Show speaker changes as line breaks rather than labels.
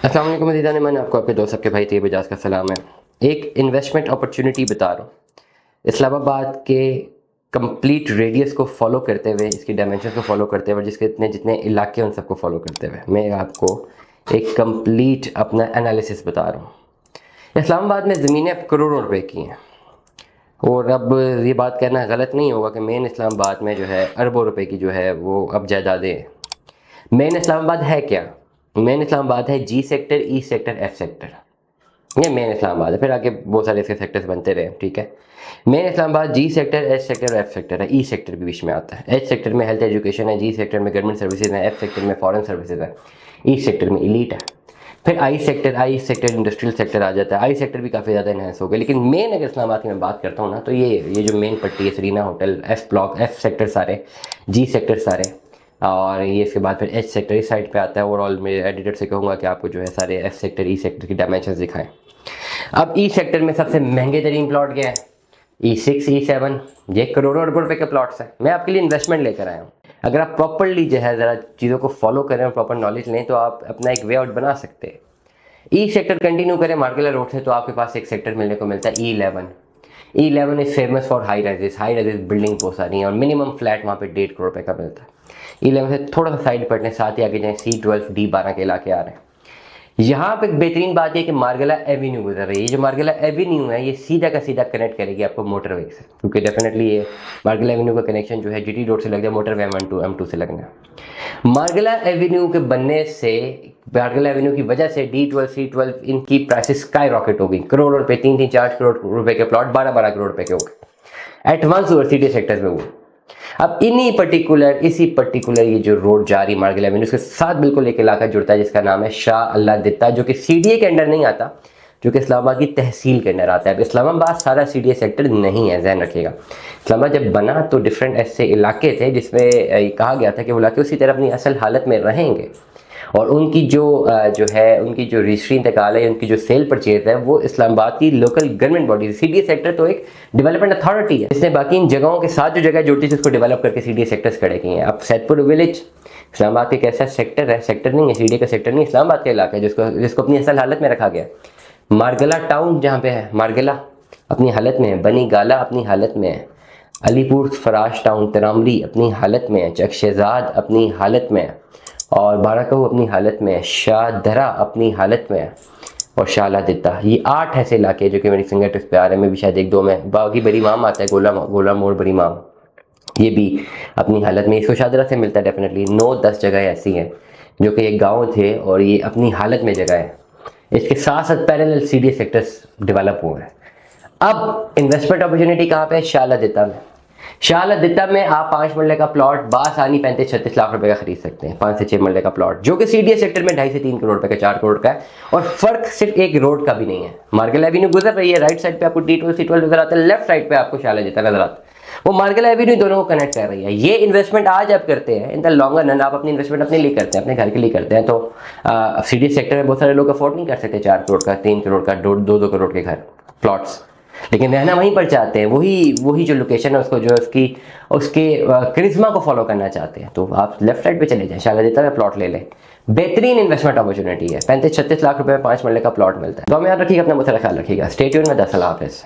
अस्सलाम वालेकुम मज़ीदान, मैंने आपको आपके दोस्त सबके भाई तैयब एजाज का सलाम है। एक इन्वेस्टमेंट अपॉर्चुनिटी बता रहा हूँ, इस्लामाबाद के कंप्लीट रेडियस को फॉलो करते हुए, इसकी डायमेंशन को फॉलो करते हुए, जिसके इतने जितने इलाके हैं उन सबको फॉलो करते हुए मैं आपको एक कंप्लीट अपना एनालिसिस बता रहा हूँ। इस्लामाबाद में ज़मीनें अब करोड़ों रुपए की हैं और अब ये बात कहना गलत नहीं होगा कि मेन इस्लामाबाद में जो है अरबों रुपए की जो है वो अब जायदादें हैं। मेन इस्लामाबाद है क्या? मेन इस्लामाबाद है G sector, E sector, F sector. ये मेन इस्लामाबाद है, फिर आगे बहुत सारे इसके सेक्टर्स बनते रहे, ठीक है। Main Islamabad G sector, H sector, F sector है। ई सेक्टर भी बीच में आता है। एच सेक्टर में हेल्थ एजुकेशन है, जी सेक्टर में गवर्नमेंट सर्विसेज है, एफ सेक्टर में फॉरेन सर्विसेज है, ई सेक्टर में इलीट है। फिर आई सेक्टर इंडस्ट्रियल सेक्टर आ जाता है। आई सेक्टर भी काफ़ी ज़्यादा इन्हेंस हो गया, लेकिन मेन अगर इस्लामाबाद की मैं बात करता हूँ ना, तो ये जो मेन पट्टी है, Serena hotel, F block, F sector सारे, जी सेक्टर सारे, और ये इसके बाद फिर एच सेक्टर इस साइड पे आता है। ओवरऑल मेरे एडिटर से कहूँगा कि आपको जो है सारे एफ सेक्टर, ई सेक्टर की डायमेंशन दिखाएं। अब ई सेक्टर में सबसे महंगे तरीन प्लॉट क्या है? E6, E7, ये करोड़ों अरबों रुपए के प्लॉट्स हैं। मैं आपके लिए इन्वेस्टमेंट लेकर आया हूँ। अगर आप प्रॉपरली जो है ज़रा चीज़ों को फॉलो करें और प्रॉपर नॉलेज लें तो आप अपना एक वे आउट बना सकते हैं। ई सेक्टर कंटिन्यू करें मार्केला रोड से तो आपके पास एक सेक्टर मिलने को मिलता है E11। E11 is famous for high rises building बहुत सारी हैं और मिनिमम फ्लैट वहाँ पे 1.5 करोड़ रुपए का मिलता है। E11 से थोड़ा सा साइड पटने साथ ही आगे जाएँ, C12, D12 के इलाके आ रहे हैं। यहाँ पे बेहतरीन बात यह कि मार्गला एवेन्यू गुजर रही है। ये जो मार्गला एवेन्यू है ये सीधा का सीधा कनेक्ट करेगी आपको मोटरवे से, क्योंकि डेफिनेटली ये मार्गला एवेन्यू का कनेक्शन जो है जीटी रोड से लग जाए, मोटरवे M1 M2 से लगना है। मार्गला एवेन्यू के बनने से, मार्गला एवेन्यू की वजह से D12, C12 इनकी प्राइसेस स्काई रॉकेट हो गई। करोड़ों रुपए, 3-4 करोड़ रुपए के प्लॉट 12-12 करोड़ रुपए के हो गए एडवांस यूनिवर्सिटी सेक्टर्स में हुए। अब इसी पर्टिकुलर ये जो रोड जा रही मार्गल एवेन्यू, उसके साथ बिल्कुल एक इलाका जुड़ता है जिसका नाम है शाह अल्लाह दित्ता, जो कि सीडीए के अंडर नहीं आता, जो कि इस्लामाबाद की तहसील के अंदर आता है। अब इस्लामाबाद सारा सीडीए सेक्टर नहीं है, ध्यान रखिएगा। इस्लामाबाद जब बना तो डिफरेंट ऐसे इलाके थे जिसमें कहा गया था कि वो इलाके उसी तरह अपनी असल हालत में रहेंगे और उनकी जो रजिस्ट्री इंतकाल है, उनकी जो सेल परचेज है, वो इस्लामाबाद की local government body, CDA sector तो एक डेवलपमेंट अथॉरिटी है जिसने बाकी इन जगहों के साथ जो जगह जुड़ती है उसको डेवलप करके सीडीए सेक्टर्स खड़े किए हैं। अब सैदपुर विलेज इस्लामाबाद का एक ऐसा सेक्टर है, सेक्टर नहीं है, सीडीए का सेक्टर नहीं, इस्लामाबाद का इलाका है जिसको अपनी असल हालत में रखा गया। मारगला टाउन जहाँ पे है, मारगला अपनी हालत में है, बनी गाला अपनी हालत में है, अलीपुर फराश टाउन तरामरी अपनी हालत में है, चकशेजाद अपनी हालत में है, और बाराकहू अपनी हालत में है, शाह दरा अपनी हालत में है, और शाला दित्ता। ये 8 ऐसे इलाके जो कि मेरी फिंगर टिप्स पे आ रहे हैं। मैं भी शायद 1-2 में, बागी बड़ी माम आता है, गोला मोड़ बड़ी माम, ये भी अपनी हालत में। इसको शादरा से मिलता है डेफिनेटली। 9-10 जगह ऐसी हैं जो कि एक गाँव थे और ये अपनी हालत में जगह है। इसके साथ साथ पैरेलल सीडीए सेक्टर्स डेवलप हुए हैं। अब इन्वेस्टमेंट अपॉर्चुनिटी कहाँ पे है? शाला दित्ता में। शाला दित्ता में आप 5 मरले का प्लॉट बासानी 35-36 लाख रुपए का खरीद सकते हैं। 5 से 6 मरले का प्लॉट जो कि सीडीए सेक्टर में 2.5 से 3 करोड़ रुपए का, 4 करोड़ का है। और फर्क सिर्फ एक रोड का भी नहीं है। मार्गल एवेन्यू गुजर रही है, राइट साइड पे आपको D12, C12 नजर आता है, लेफ्ट साइड पे आपको शाला दित्ता नजर आता है। वो मार्गल एवेन्यू दोनों को कनेक्ट कर रही है। ये इन्वेस्टमेंट आज आप करते हैं, इन द लॉन्गर रन आप अपनी इन्वेस्टमेंट अपने लिए करते हैं, अपने घर के लिए करते हैं, तो सीडीए सेक्टर में बहुत सारे लोग अफोर्ड नहीं कर सकते 4 करोड़ का, 3 करोड़ का, 2-2 करोड़ के घर प्लॉट्स, लेकिन रहना वहीं पर चाहते हैं। वही जो लोकेशन है उसको, जो उसके करिश्मा को फॉलो करना चाहते हैं, तो आप लेफ्ट साइड पे चले जाएं, शाला दित्ता में प्लॉट ले लें। बेहतरीन इन्वेस्टमेंट अपॉर्चुनिटी है। 35-36 लाख रुपए में 5 मरले का प्लॉट मिलता है। तो हमें याद रखिएगा, अपना बहुत सारा ख्याल रखिएगा। स्टे ट्यून में 10 अल्लाह हाफिज़।